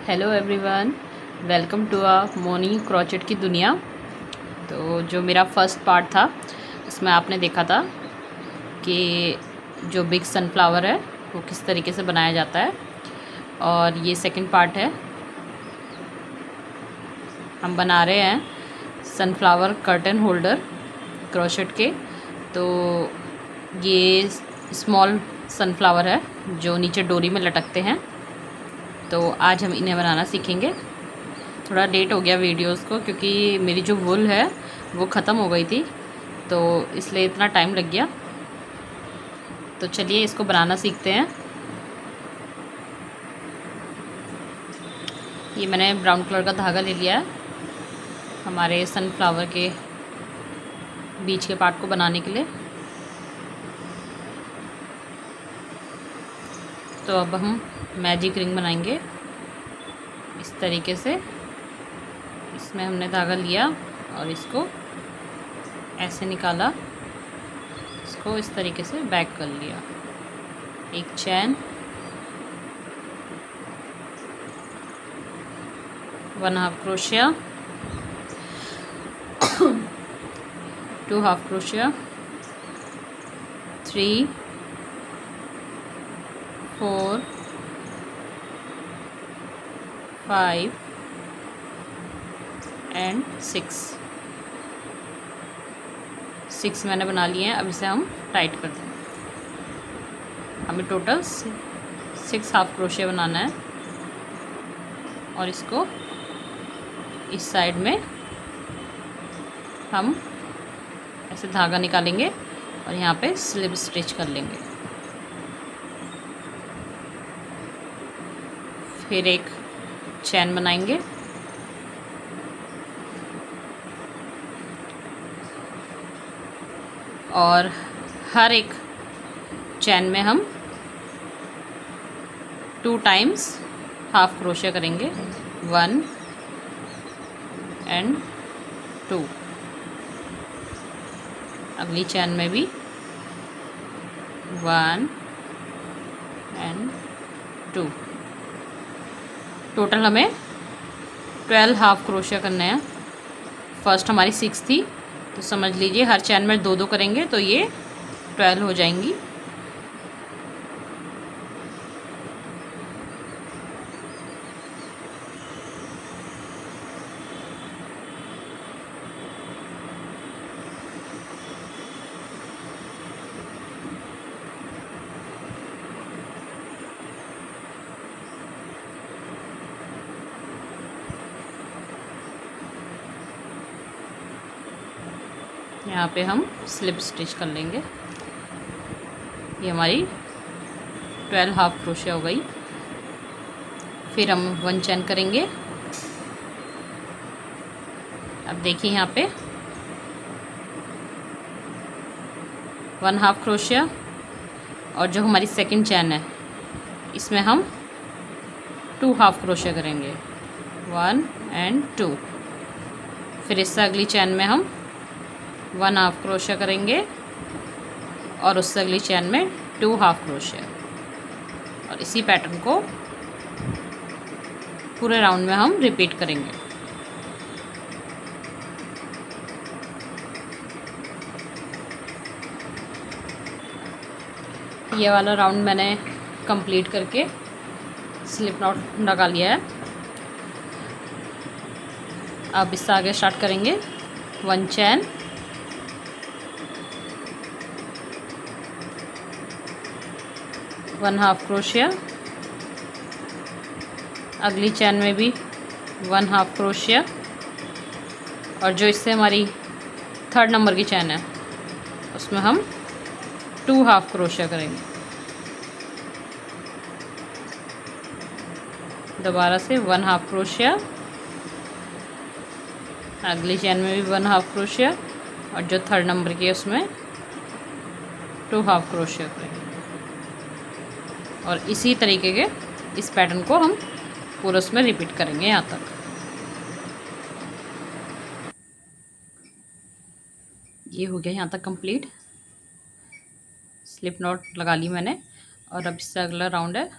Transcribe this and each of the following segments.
Hello everyone, welcome to Moni crochet की दुनिया। तो जो मेरा फर्स्ट पार्ट था उसमें आपने देखा था कि जो बिग सनफ्लावर है वो किस तरीके से बनाया जाता है, और ये सेकंड पार्ट है। हम बना रहे हैं सनफ्लावर कर्टन होल्डर क्रोचेट के। तो ये स्मॉल सनफ्लावर है जो नीचे डोरी में लटकते हैं। तो आज हम इन्हें बनाना सीखेंगे। थोड़ा लेट हो गया वीडियोस को क्योंकि मेरी जो वुल है वो ख़त्म हो गई थी, तो इसलिए इतना टाइम लग गया। तो चलिए इसको बनाना सीखते हैं। ये मैंने ब्राउन कलर का धागा ले लिया है हमारे सनफ्लावर के बीच के पार्ट को बनाने के लिए। तो अब हम मैजिक रिंग बनाएंगे इस तरीके से। इसमें हमने धागा लिया और इसको ऐसे निकाला, इसको इस तरीके से बैक कर लिया। एक चैन, 1 half crochet, 2 half crochet, 3, 4, 5 and 6 मैंने बना लिए हैं। अब इसे हम टाइट कर देंगे। हमें टोटल 6 हाफ क्रोशिया बनाना है और इसको इस साइड में हम ऐसे धागा निकालेंगे और यहाँ पे स्लिप स्टिच कर लेंगे। फिर एक चैन बनाएंगे और हर एक चैन में हम 2 टाइम्स हाफ क्रोशिया करेंगे, 1 एंड 2। अगली चैन में भी 1 एंड 2। टोटल हमें 12 हाफ क्रोशिया करने हैं। फर्स्ट हमारी 6 थी, तो समझ लीजिए हर चैन में 2-2 करेंगे तो ये 12 हो जाएंगी। यहाँ पे हम स्लिप स्टिच कर लेंगे। ये हमारी 12 हाफ क्रोशिया हो गई। फिर हम 1 चैन करेंगे। अब देखिए यहाँ पे 1 हाफ क्रोशिया, और जो हमारी सेकंड चैन है इसमें हम 2 हाफ क्रोशिया करेंगे, 1 एंड 2। फिर इससे अगली चैन में हम 1 हाफ क्रोशिया करेंगे और उससे अगली चैन में 2 हाफ क्रोशिया, और इसी पैटर्न को पूरे राउंड में हम रिपीट करेंगे। ये वाला राउंड मैंने कंप्लीट करके स्लिप नॉट लगा लिया है। अब इससे आगे स्टार्ट करेंगे। 1 चैन, 1 हाफ क्रोशिया, अगली चैन में भी 1 हाफ क्रोशिया, और जो इससे हमारी 3rd नंबर की चैन है उसमें हम 2 हाफ क्रोशिया करेंगे। दोबारा से 1 हाफ क्रोशिया, अगली चैन में भी 1 हाफ क्रोशिया, और जो 3rd नंबर की है उसमें 2 हाफ क्रोशिया करेंगे। और इसी तरीके के इस पैटर्न को हम पूरा उसमें रिपीट करेंगे यहाँ तक। ये हो गया यहाँ तक कंप्लीट। स्लिप नॉट लगा ली मैंने, और अब इससे अगला राउंड है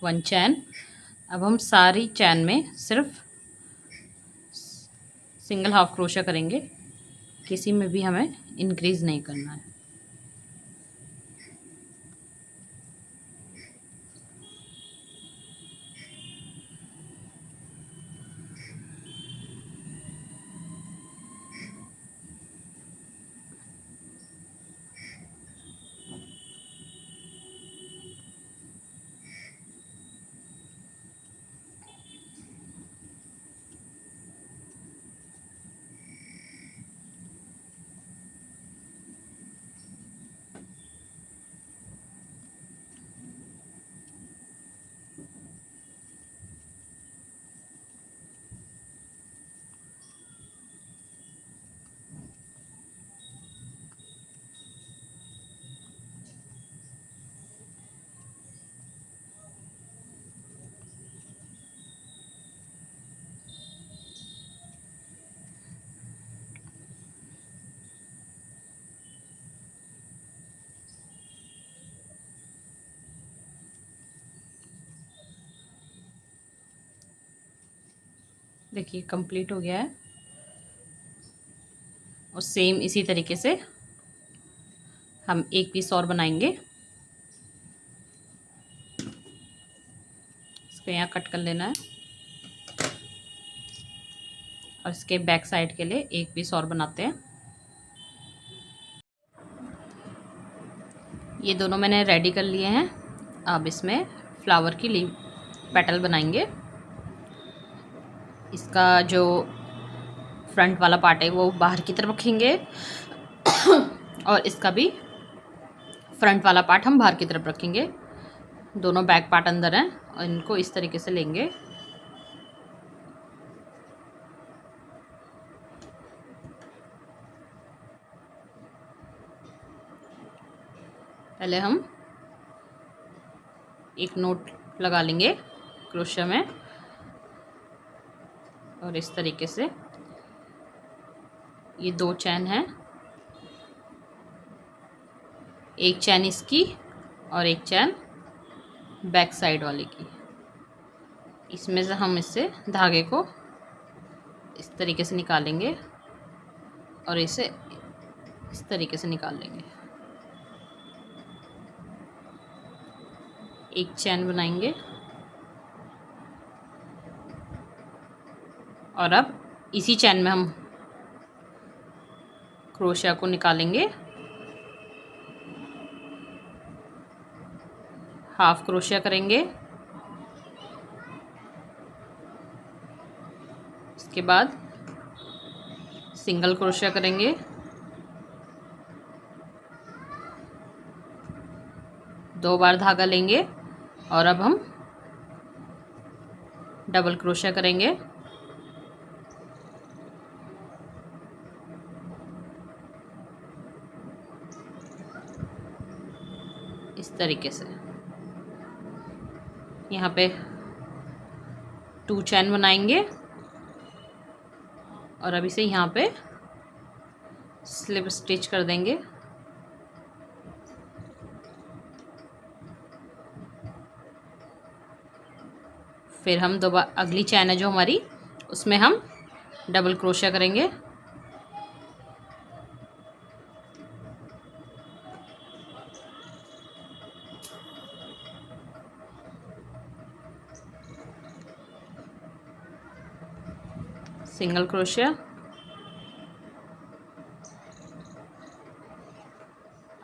1 चैन, अब हम सारी चैन में सिर्फ सिंगल हाफ क्रोशा करेंगे, किसी में भी हमें इंक्रीज़ नहीं करना है। देखिए कंप्लीट हो गया है। और सेम इसी तरीके से हम एक पीस और बनाएंगे। इसको यहाँ कट कर लेना है और इसके बैक साइड के लिए एक पीस और बनाते हैं। ये दोनों मैंने रेडी कर लिए हैं। अब इसमें फ्लावर की लीव पेटल बनाएंगे। इसका जो फ्रंट वाला पार्ट है वो बाहर की तरफ रखेंगे और इसका भी फ्रंट वाला पार्ट हम बाहर की तरफ रखेंगे। दोनों बैक पार्ट अंदर हैं और इनको इस तरीके से लेंगे। पहले हम एक नोट लगा लेंगे क्रोशा में और इस तरीके से ये दो चैन है, एक चैन इसकी और एक चैन बैक साइड वाले की। इसमें से हम इससे धागे को इस तरीके से निकालेंगे और इसे इस तरीके से निकाल लेंगे। एक चैन बनाएंगे और अब इसी चैन में हम क्रोशिया को निकालेंगे। हाफ क्रोशिया करेंगे, इसके बाद सिंगल क्रोशिया करेंगे, दो बार धागा लेंगे और अब हम डबल क्रोशिया करेंगे। इस तरीके से यहाँ पे 2 चैन बनाएंगे और अब इसे यहाँ पे स्लिप स्टिच कर देंगे। फिर हम दोबारा अगली चैन है जो हमारी, उसमें हम डबल क्रोशिया करेंगे। सिंगल क्रोशिया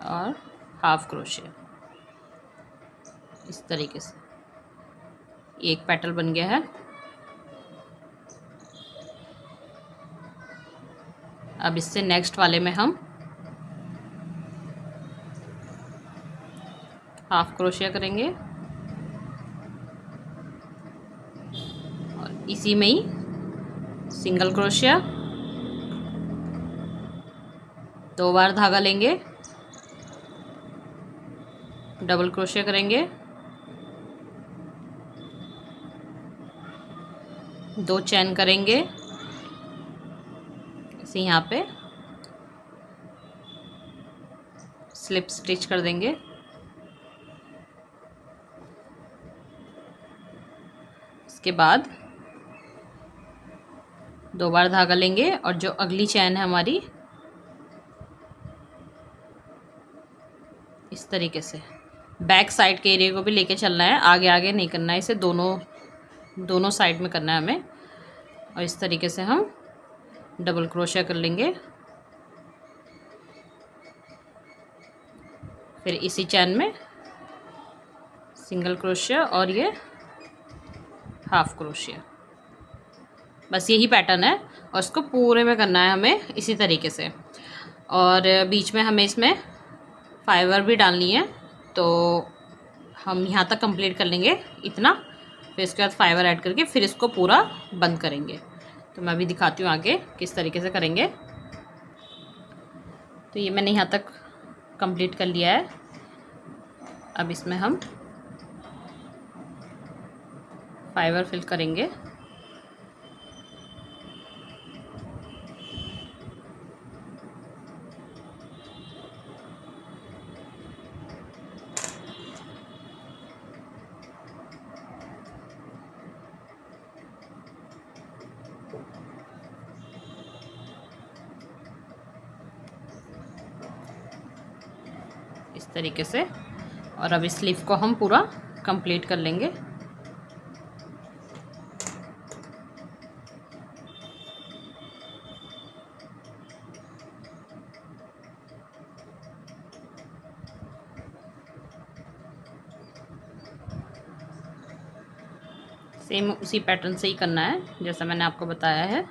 और हाफ क्रोशिया। इस तरीके से एक पेटल बन गया है। अब इससे नेक्स्ट वाले में हम हाफ क्रोशिया करेंगे और इसी में ही सिंगल क्रोशिया, दो बार धागा लेंगे, डबल क्रोशिया करेंगे, दो चैन करेंगे, इसे यहाँ पे स्लिप स्टिच कर देंगे। इसके बाद 2 बार धागा लेंगे और जो अगली चैन है हमारी इस तरीके से बैक साइड के एरिया को भी लेके चलना है, आगे आगे नहीं करना है, इसे दोनों साइड में करना है हमें। और इस तरीके से हम डबल क्रोशिया कर लेंगे। फिर इसी चैन में सिंगल क्रोशिया और ये हाफ क्रोशिया, बस यही पैटर्न है और इसको पूरे में करना है हमें इसी तरीके से। और बीच में हमें इसमें फाइबर भी डालनी है, तो हम यहाँ तक कंप्लीट कर लेंगे इतना, फिर इसके बाद फाइबर ऐड करके फिर इसको पूरा बंद करेंगे। तो मैं अभी दिखाती हूँ आगे किस तरीके से करेंगे। तो ये मैंने यहाँ तक कंप्लीट कर लिया है। अब इसमें हम फाइबर फिल करेंगे। इस तरीके से, और अब इस स्लीव को हम पूरा कंप्लीट कर लेंगे। सेम उसी पैटर्न से ही करना है जैसा मैंने आपको बताया है।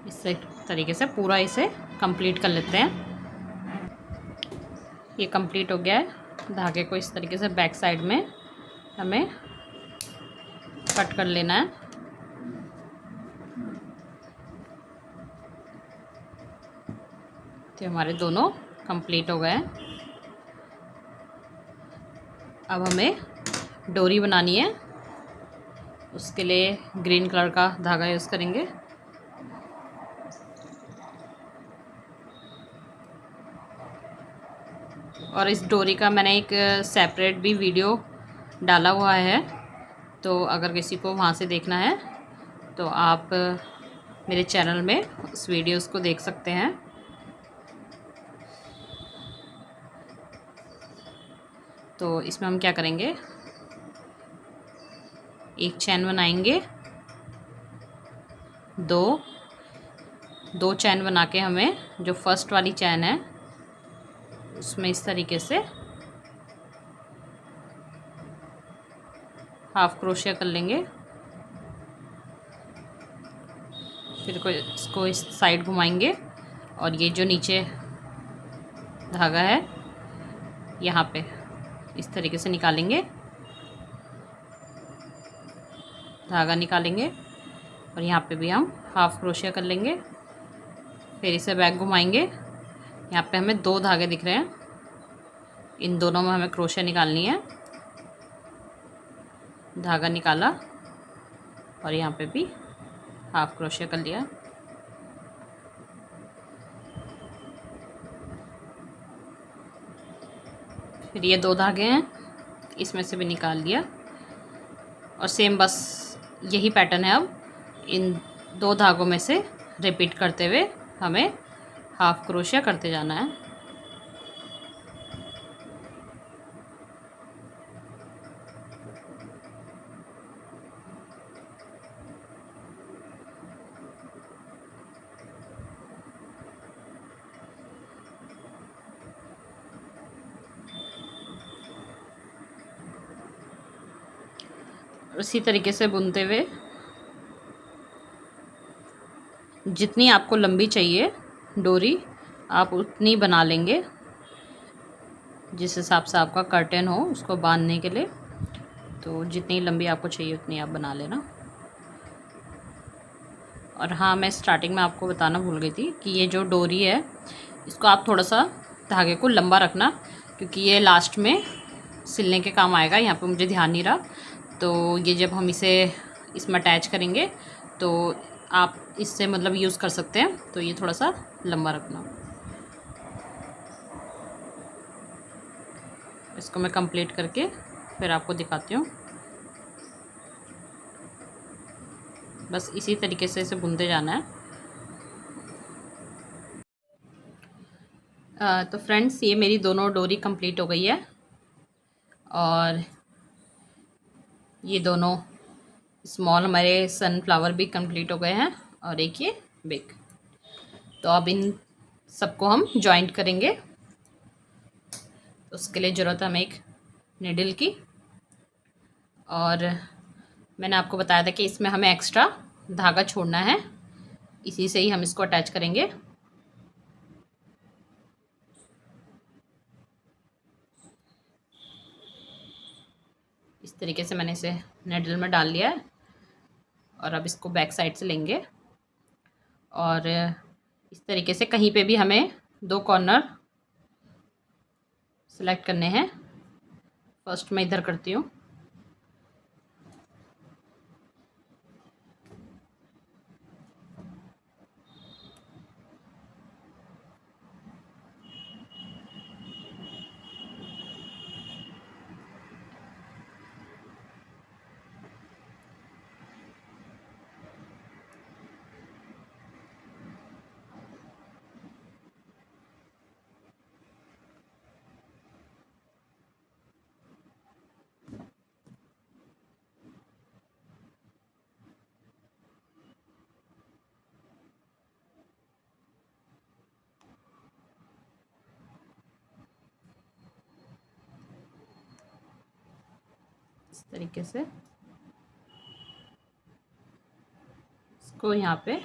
इस तरीके से पूरा इसे कंप्लीट कर लेते हैं। ये कंप्लीट हो गया है। धागे को इस तरीके से बैक साइड में हमें कट कर लेना है। तो हमारे दोनों कंप्लीट हो गए हैं। अब हमें डोरी बनानी है, उसके लिए ग्रीन कलर का धागा यूज़ करेंगे। और इस डोरी का मैंने एक सेपरेट भी वीडियो डाला हुआ है, तो अगर किसी को वहाँ से देखना है तो आप मेरे चैनल में उस वीडियोस को देख सकते हैं। तो इसमें हम क्या करेंगे, एक चैन बनाएंगे, दो चैन बना के हमें जो फर्स्ट वाली चैन है उसमें इस तरीके से हाफ क्रोशिया कर लेंगे। फिर इसको इस साइड घुमाएंगे और ये जो नीचे धागा है यहाँ पे इस तरीके से निकालेंगे, धागा निकालेंगे और यहाँ पे भी हम हाफ क्रोशिया कर लेंगे। फिर इसे बैक घुमाएंगे, यहाँ पे हमें 2 धागे दिख रहे हैं, इन दोनों में हमें क्रोशिया निकालनी है। धागा निकाला और यहाँ पे भी हाफ क्रोशिया कर लिया। फिर ये 2 धागे हैं, इसमें से भी निकाल लिया और सेम बस यही पैटर्न है। अब इन 2 धागों में से रिपीट करते हुए हमें हाफ क्रोशिया करते जाना है। उसी तरीके से बुनते हुए जितनी आपको लंबी चाहिए डोरी आप उतनी बना लेंगे जिस हिसाब से आपका कर्टेन हो उसको बांधने के लिए। तो जितनी लंबी आपको चाहिए उतनी आप बना लेना। और हाँ, मैं स्टार्टिंग में आपको बताना भूल गई थी कि ये जो डोरी है इसको आप थोड़ा सा धागे को लंबा रखना, क्योंकि ये लास्ट में सिलने के काम आएगा। यहाँ पे मुझे ध्यान नहीं रहा। तो ये जब हम इसे इसमें अटैच करेंगे तो आप इससे मतलब यूज़ कर सकते हैं। तो ये थोड़ा सा लंबा रखना। इसको मैं कंप्लीट करके फिर आपको दिखाती हूँ। बस इसी तरीके से इसे बुनते जाना है। तो फ्रेंड्स, ये मेरी दोनों डोरी कंप्लीट हो गई है और ये दोनों स्मॉल हमारे सनफ्लावर भी कंप्लीट हो गए हैं और एक ये बिग। तो अब इन सबको हम जॉइंट करेंगे। तो उसके लिए ज़रूरत है हमें एक निडल की, और मैंने आपको बताया था कि इसमें हमें एक्स्ट्रा धागा छोड़ना है, इसी से ही हम इसको अटैच करेंगे। इस तरीके से मैंने इसे निडल में डाल लिया है और अब इसको बैक साइड से लेंगे और इस तरीके से कहीं पे भी हमें 2 कॉर्नर सेलेक्ट करने हैं। फर्स्ट मैं इधर करती हूँ। इस तरीके से इसको यहाँ पे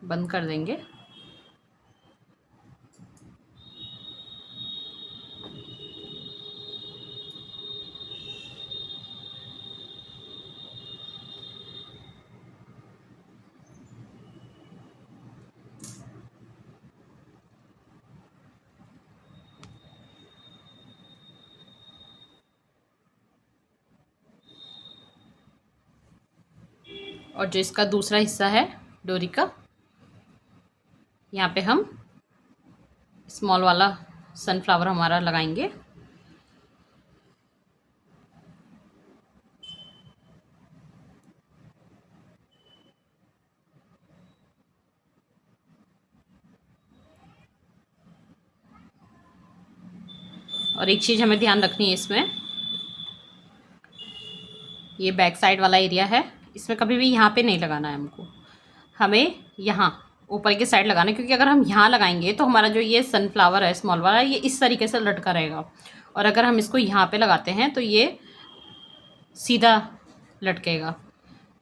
बंद कर देंगे। और जो इसका दूसरा हिस्सा है डोरी का, यहाँ पे हम स्मॉल वाला सनफ्लावर हमारा लगाएंगे। और एक चीज़ हमें ध्यान रखनी है, इसमें ये बैक साइड वाला एरिया है, इसमें कभी भी यहाँ पे नहीं लगाना है हमको, हमें यहाँ ऊपर की साइड लगाना है। क्योंकि अगर हम यहाँ लगाएंगे तो हमारा जो ये सनफ्लावर है स्मॉल वाला, ये इस तरीके से लटका रहेगा, और अगर हम इसको यहाँ पे लगाते हैं तो ये सीधा लटकेगा।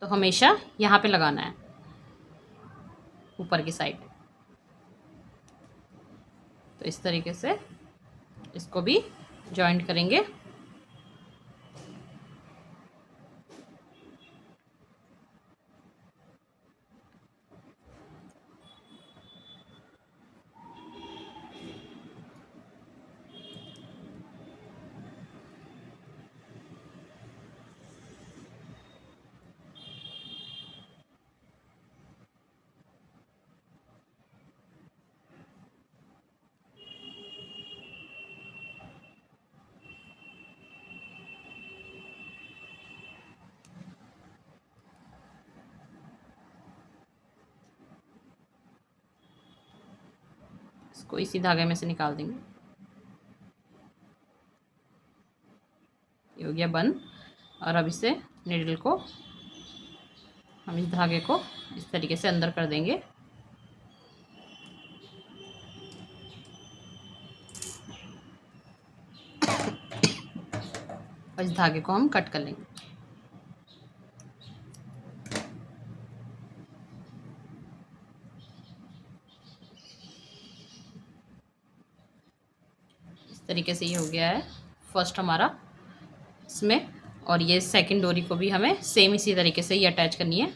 तो हमेशा यहाँ पे लगाना है ऊपर की साइड। तो इस तरीके से इसको भी जॉइंट करेंगे। इसको इसी धागे में से निकाल देंगे। ये हो गया बंद। और अब इसे नीडल को हम इस धागे को इस तरीके से अंदर कर देंगे। और इस धागे को हम कट कर लेंगे। तरीके से ये हो गया है फर्स्ट हमारा इसमें। और ये सेकंड डोरी को भी हमें सेम इसी तरीके से ही अटैच करनी है।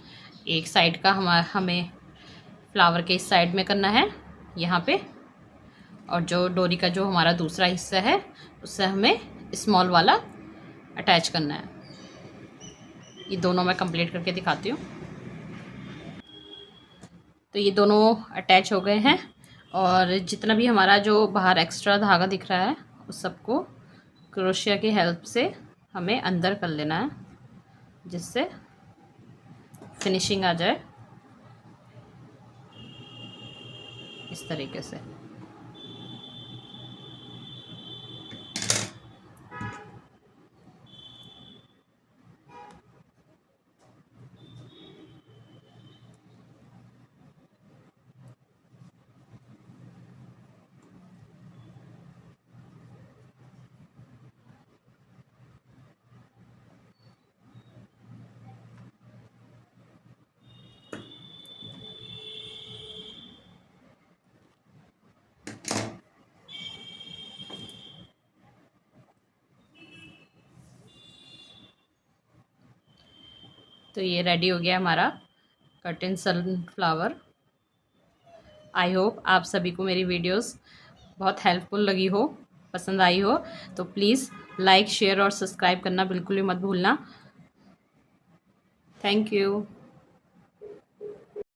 एक साइड का हमें फ्लावर के इस साइड में करना है यहाँ पे, और जो डोरी का जो हमारा दूसरा हिस्सा है उससे हमें स्मॉल वाला अटैच करना है। ये दोनों मैं कंप्लीट करके दिखाती हूँ। तो ये दोनों अटैच हो गए हैं, और जितना भी हमारा जो बाहर एक्स्ट्रा धागा दिख रहा है उस सबको क्रोशिया की हेल्प से हमें अंदर कर लेना है, जिससे फिनिशिंग आ जाए इस तरीके से। तो ये रेडी हो गया हमारा कर्टन सनफ्लावर। आई होप आप सभी को मेरी वीडियोस बहुत हेल्पफुल लगी हो, पसंद आई हो। तो प्लीज़ लाइक, शेयर और सब्सक्राइब करना बिल्कुल भी मत भूलना। Thank you.